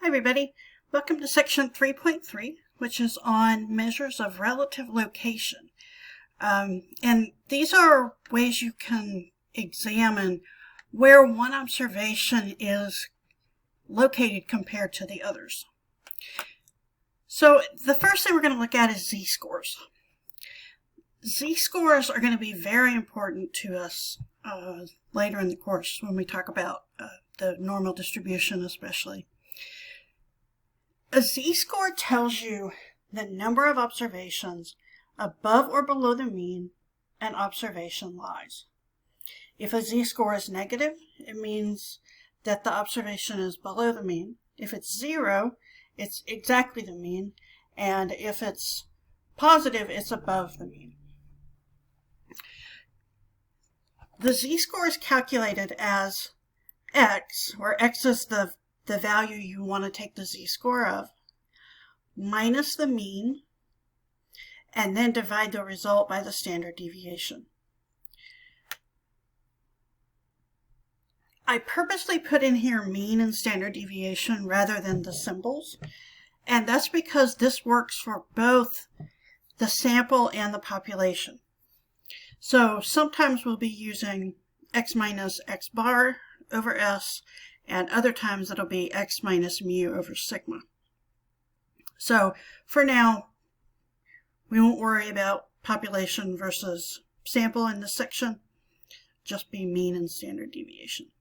Hi everybody, welcome to section 3.3, which is on measures of relative location. And these are ways you can examine where one observation is located compared to the others. So the first thing we're going to look at is z-scores. Z-scores are going to be very important to us later in the course when we talk about the normal distribution especially. A z-score tells you the number of observations above or below the mean an observation lies. If a z-score is negative, it means that the observation is below the mean. If it's 0, it's exactly the mean. And if it's positive, it's above the mean. The z-score is calculated as x, where x is the value you want to take the z-score of, minus the mean, and then divide the result by the standard deviation. I purposely put in here mean and standard deviation rather than the symbols, and that's because this works for both the sample and the population. So sometimes we'll be using x minus x bar over s, and other times it'll be x minus mu over sigma. So for now, we won't worry about population versus sample in this section, just be mean and standard deviation.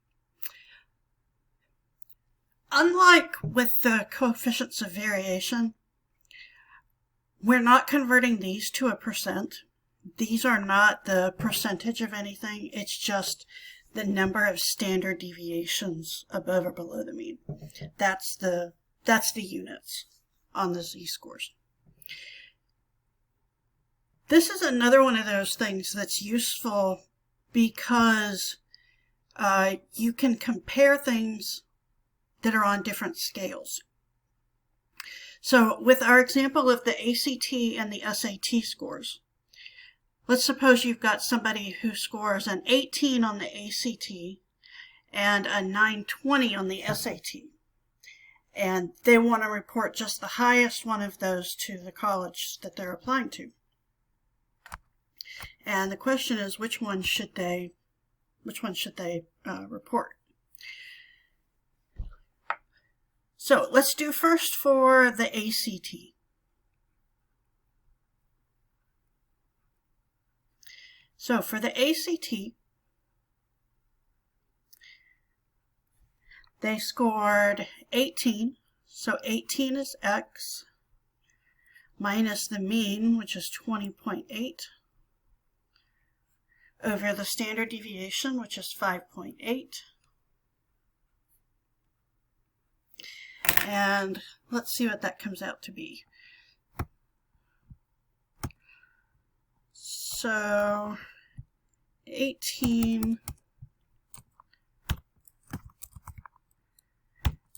Unlike with the coefficients of variation, we're not converting these to a percent. These are not the percentage of anything, it's just the number of standard deviations above or below the mean. That's the units on the z-scores. This is another one of those things that's useful because you can compare things that are on different scales. So with our example of the ACT and the SAT scores, let's suppose you've got somebody who scores an 18 on the ACT and a 920 on the SAT. And they want to report just the highest one of those to the college that they're applying to. And the question is, which one should they report? So let's do first for the ACT. So for the ACT, they scored 18, so 18 is x, minus the mean, which is 20.8, over the standard deviation, which is 5.8. And let's see what that comes out to be. So 18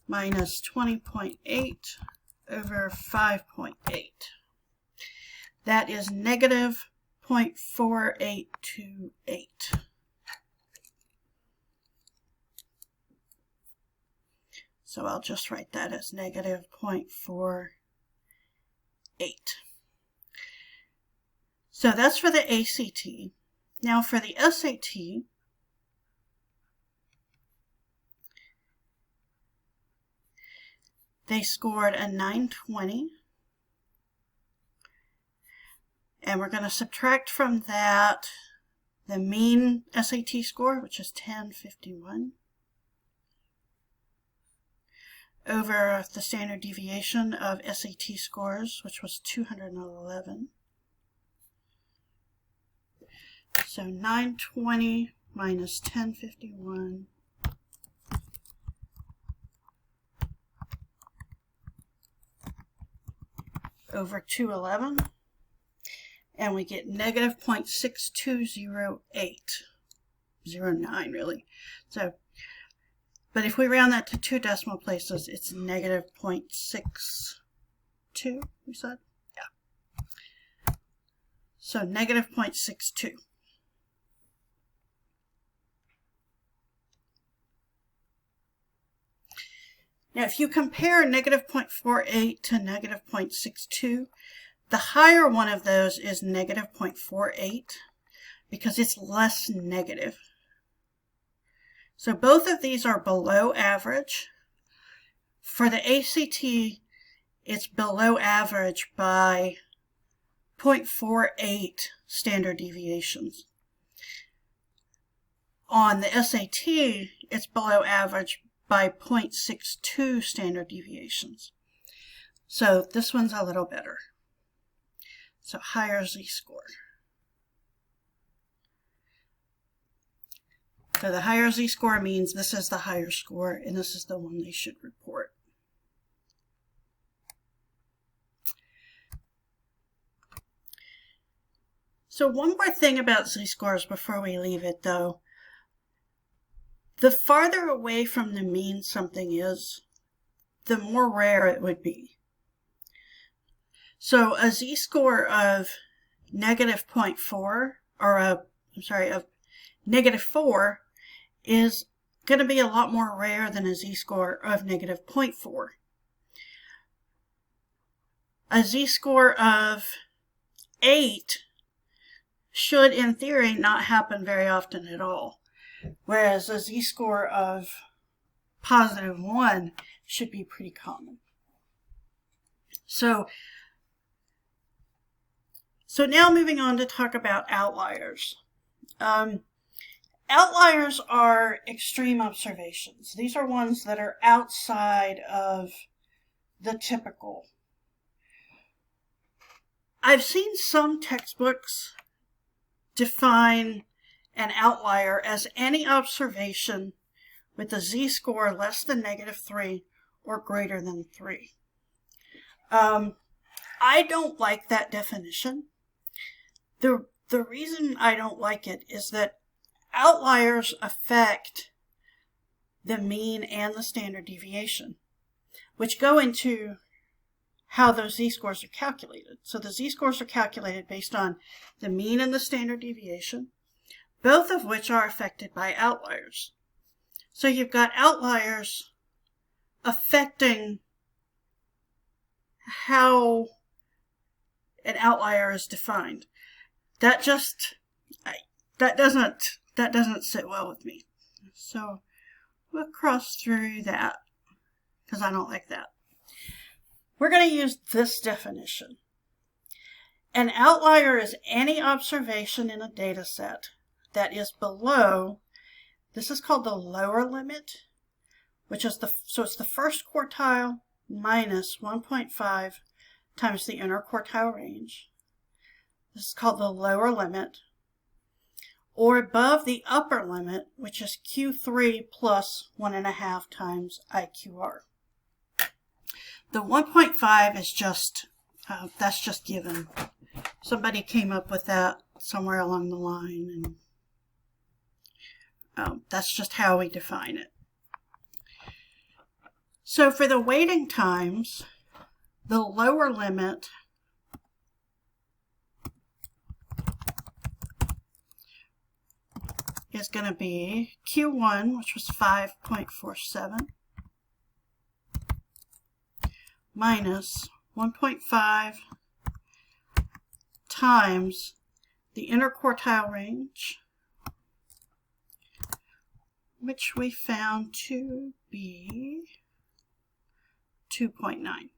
minus 20.8 over 5.8. That is negative 0.4828. So I'll just write that as negative 0.48. So that's for the ACT. Now for the SAT, they scored a 920. And we're going to subtract from that the mean SAT score, which is 1051, over the standard deviation of SAT scores, which was 211. So 920 minus 1051 over 211. And we get negative 0.620809 really. So, but if we round that to 2 decimal places, it's negative 0.62, we said? Yeah. So negative 0.62. Now, if you compare negative 0.48 to negative 0.62, the higher one of those is negative 0.48 because it's less negative. So both of these are below average. For the ACT, it's below average by 0.48 standard deviations. On the SAT, it's below average by 0.62 standard deviations. So this one's a little better. So higher Z-score. So the higher Z-score means this is the higher score, and this is the one they should report. So one more thing about Z-scores before we leave it, though. The farther away from the mean something is, the more rare it would be. So a Z-score of negative 0.4, or of negative 4 is going to be a lot more rare than a Z-score of negative 0.4. A Z-score of 8 should, in theory, not happen very often at all, whereas a Z-score of positive 1 should be pretty common. So now moving on to talk about outliers. Outliers are extreme observations. These are ones that are outside of the typical. I've seen some textbooks define an outlier as any observation with a Z-score less than negative 3 or greater than 3. I don't like that definition. The reason I don't like it is that outliers affect the mean and the standard deviation, which go into how those Z-scores are calculated. So the Z-scores are calculated based on the mean and the standard deviation, both of which are affected by outliers. So you've got outliers affecting how an outlier is defined. That doesn't sit well with me. So we'll cross through that because I don't like that. We're going to use this definition. An outlier is any observation in a data set that is below, this is called the lower limit, which is it's the first quartile minus 1.5 times the interquartile range. This is called the lower limit, or above the upper limit, which is Q3 plus 1.5 times IQR. The 1.5 is just, that's just given. Somebody came up with that somewhere along the line, and that's just how we define it. So for the waiting times, the lower limit is going to be Q1, which was 5.47, minus 1.5 times the interquartile range, which we found to be 2.9.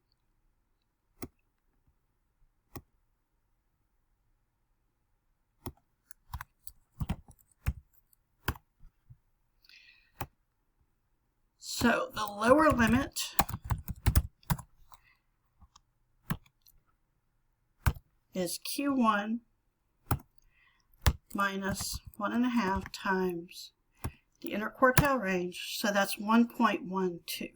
So the lower limit is Q1 minus 1.5 times the interquartile range, so that's 1.12.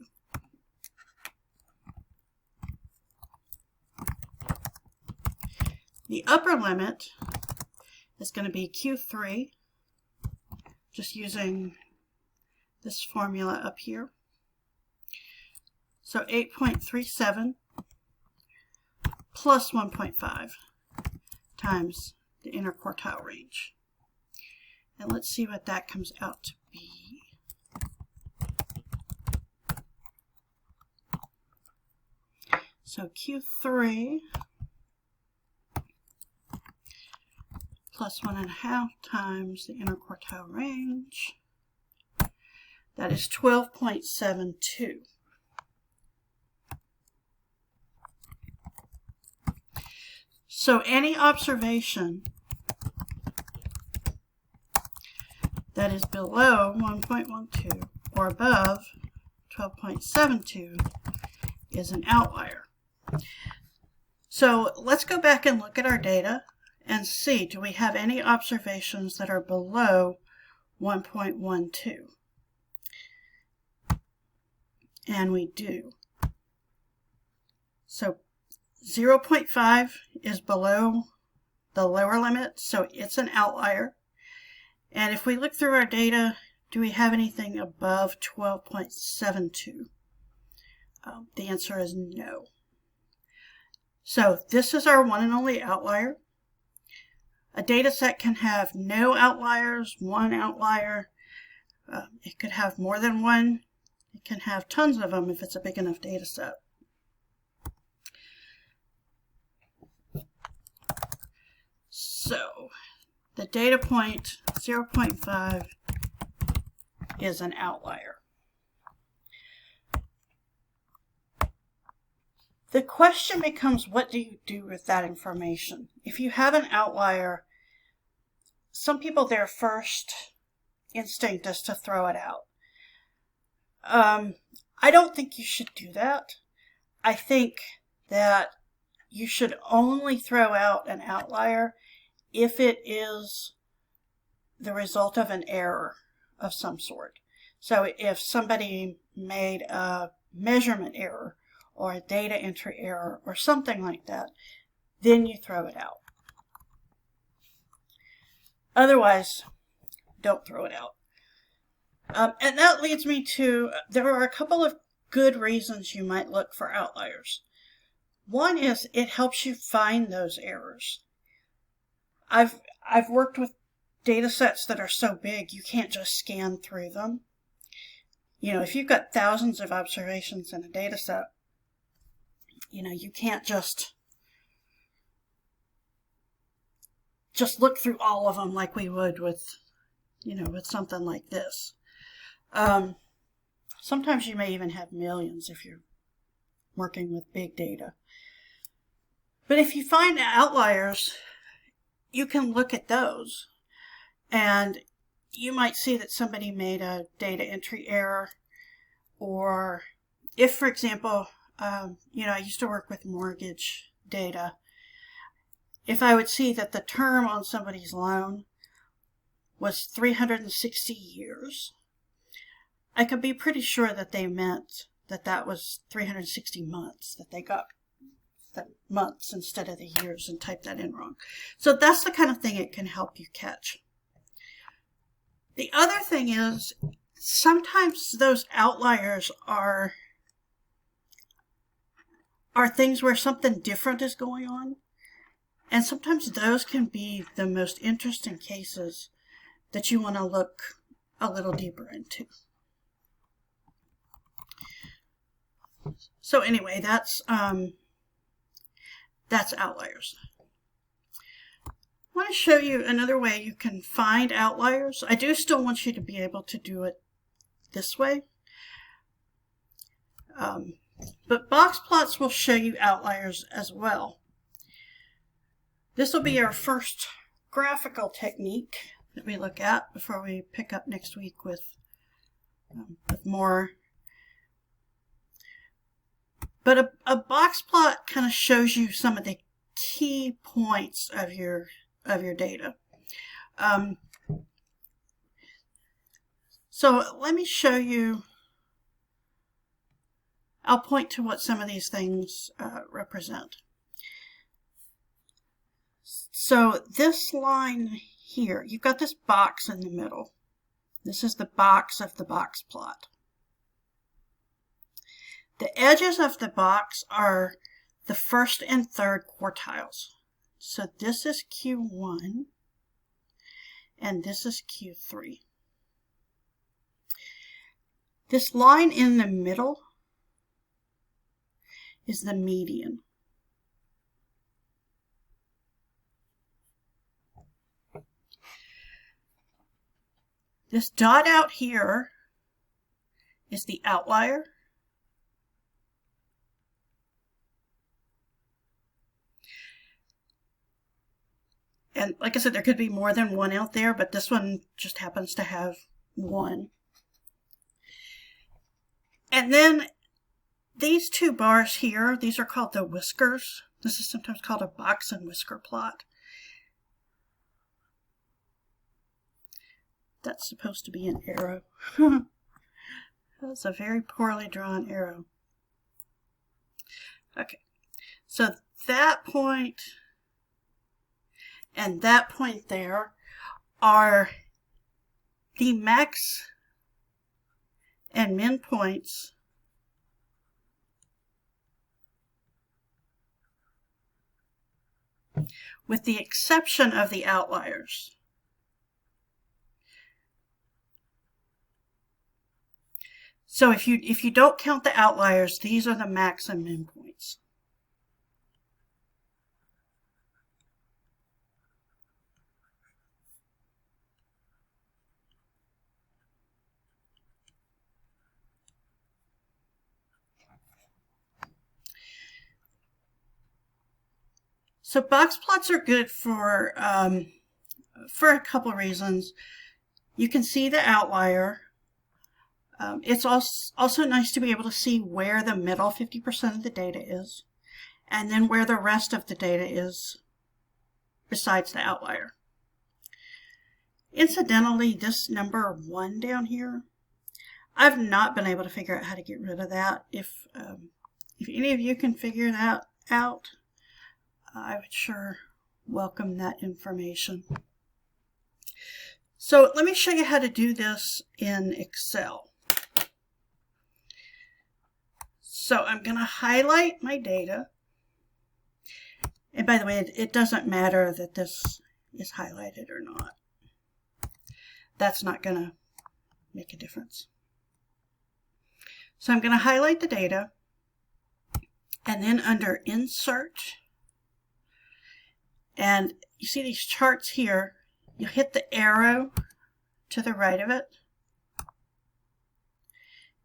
The upper limit is going to be Q3, just using this formula up here. So 8.37 plus 1.5 times the interquartile range. And let's see what that comes out to be. So Q3 plus 1.5 times the interquartile range, that is 12.72. So any observation that is below 1.12 or above 12.72 is an outlier. So let's go back and look at our data and see, do we have any observations that are below 1.12? And we do. So 0.5 is below the lower limit, so it's an outlier. And if we look through our data, do we have anything above 12.72? The answer is no. So this is our one and only outlier. A data set can have no outliers, one outlier. It could have more than one. It can have tons of them if it's a big enough data set. So the data point 0.5 is an outlier. The question becomes, what do you do with that information? If you have an outlier, some people, their first instinct is to throw it out. I don't think you should do that. I think that you should only throw out an outlier if it is the result of an error of some sort. So if somebody made a measurement error or a data entry error or something like that, then you throw it out. Otherwise, don't throw it out. And that leads me to, there are a couple of good reasons you might look for outliers. One is it helps you find those errors. I've worked with data sets that are so big you can't just scan through them. You know, if you've got thousands of observations in a data set, you know, you can't just look through all of them like we would with, you know, with something like this. Sometimes you may even have millions if you're working with big data. But if you find outliers, you can look at those, and you might see that somebody made a data entry error, or if, for example, you know, I used to work with mortgage data. If I would see that the term on somebody's loan was 360 years, I could be pretty sure that they meant that that was 360 months, that they got the months instead of the years and typed that in wrong. So that's the kind of thing it can help you catch. The other thing is, sometimes those outliers are things where something different is going on. And sometimes those can be the most interesting cases that you want to look a little deeper into. So anyway, that's outliers. I want to show you another way you can find outliers. I do still want you to be able to do it this way. But box plots will show you outliers as well. This will be our first graphical technique that we look at before we pick up next week with more. But a box plot kind of shows you some of the key points of your data. So let me show you. I'll point to what some of these things represent. So this line here, you've got this box in the middle. This is the box of the box plot. The edges of the box are the first and third quartiles. So this is Q1 and this is Q3. This line in the middle is the median. This dot out here is the outlier. And like I said, there could be more than one out there, but this one just happens to have one. And then these two bars here, these are called the whiskers. This is sometimes called a box and whisker plot. That's supposed to be an arrow. That's a very poorly drawn arrow. Okay, so that point and that point there are the max and min points with the exception of the outliers. So if you don't count the outliers, these are the max and min points. So box plots are good for a couple reasons. You can see the outlier. It's also nice to be able to see where the middle 50% of the data is, and then where the rest of the data is besides the outlier. Incidentally, this number 1 down here, I've not been able to figure out how to get rid of that. If any of you can figure that out, I would sure welcome that information. So let me show you how to do this in Excel. So I'm going to highlight my data. And by the way, it doesn't matter that this is highlighted or not. That's not going to make a difference. So I'm going to highlight the data, and then under Insert, and you see these charts here, you hit the arrow to the right of it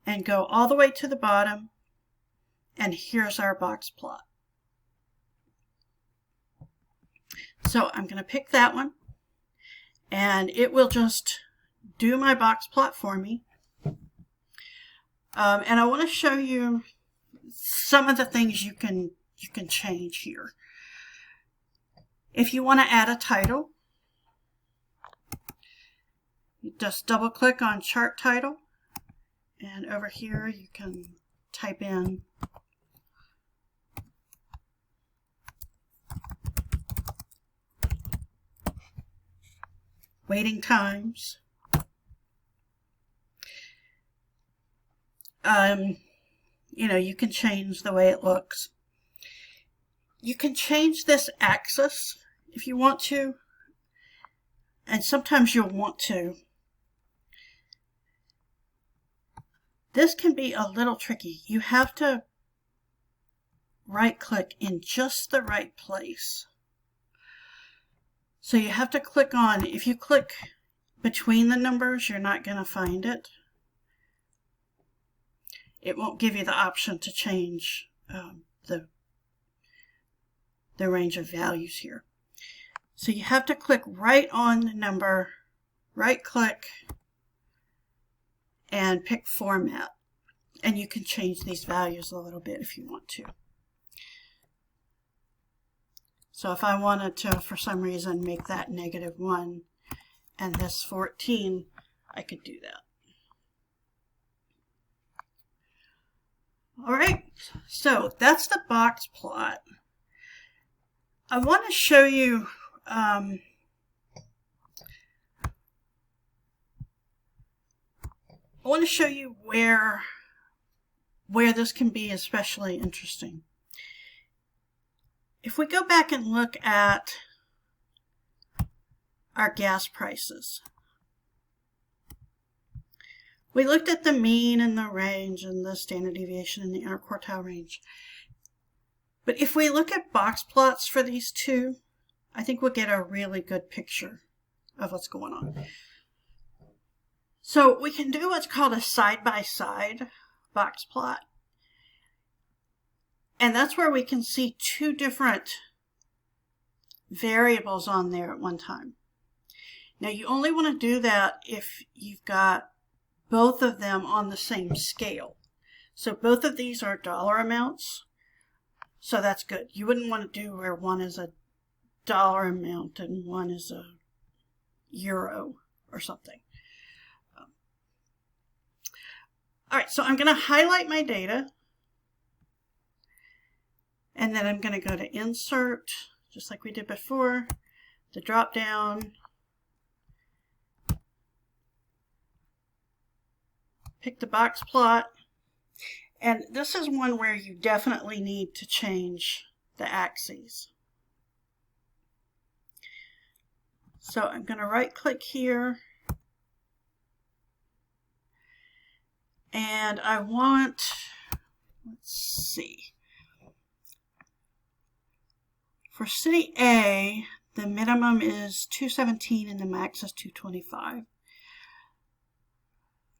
and go all the way to the bottom, and here's our box plot. So I'm going to pick that one, and it will just do my box plot for me. And I want to show you some of the things you can change here. If you want to add a title, you just double click on chart title, and over here you can type in waiting times. You can change the way it looks. You can change this axis if you want to, and sometimes you'll want to. This can be a little tricky. You have to right-click in just the right place. So you have to click on, if you click between the numbers, you're not going to find it. It won't give you the option to change the range of values here. So you have to click right on the number, right-click, and pick Format. And you can change these values a little bit if you want to. So if I wanted to, for some reason, make that -1 and this 14, I could do that. All right, so that's the box plot. I want to show you where this can be especially interesting. If we go back and look at our gas prices, we looked at the mean and the range and the standard deviation and the interquartile range. But if we look at box plots for these two, I think we'll get a really good picture of what's going on. So we can do what's called a side-by-side box plot. And that's where we can see two different variables on there at one time. Now you only want to do that if you've got both of them on the same scale. So both of these are dollar amounts, so that's good. You wouldn't want to do where one is a dollar amount and one is a euro or something. All right, so I'm going to highlight my data, and then I'm going to go to Insert, just like we did before, the drop down, pick the box plot, and this is one where you definitely need to change the axes. So I'm going to right click here, and I want, let's see, for city A, the minimum is 217 and the max is 225.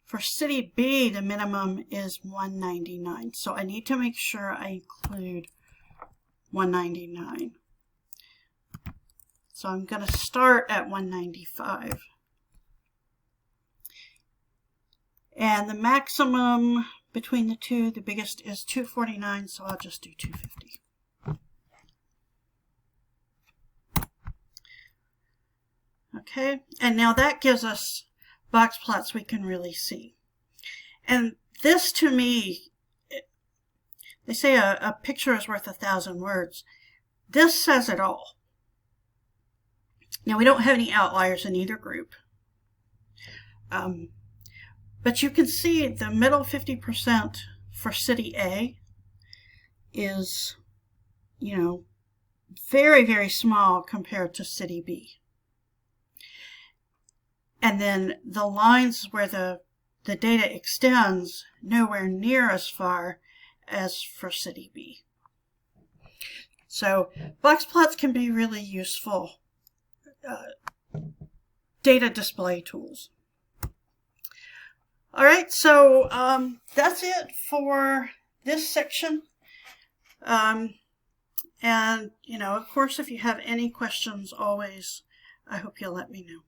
For city B, the minimum is 199. So I need to make sure I include 199. So I'm going to start at 195. And the maximum between the two, the biggest is 249, so I'll just do 250. Okay, and now that gives us box plots we can really see. And this, to me, they say a picture is worth 1,000 words. This says it all. Now, we don't have any outliers in either group. But you can see the middle 50% for city A is, you know, very, very small compared to city B. And then the lines where the data extends nowhere near as far as for city B. So box plots can be really useful data display tools. All right, so that's it for this section. And, you know, of course, if you have any questions, always, I hope you'll let me know.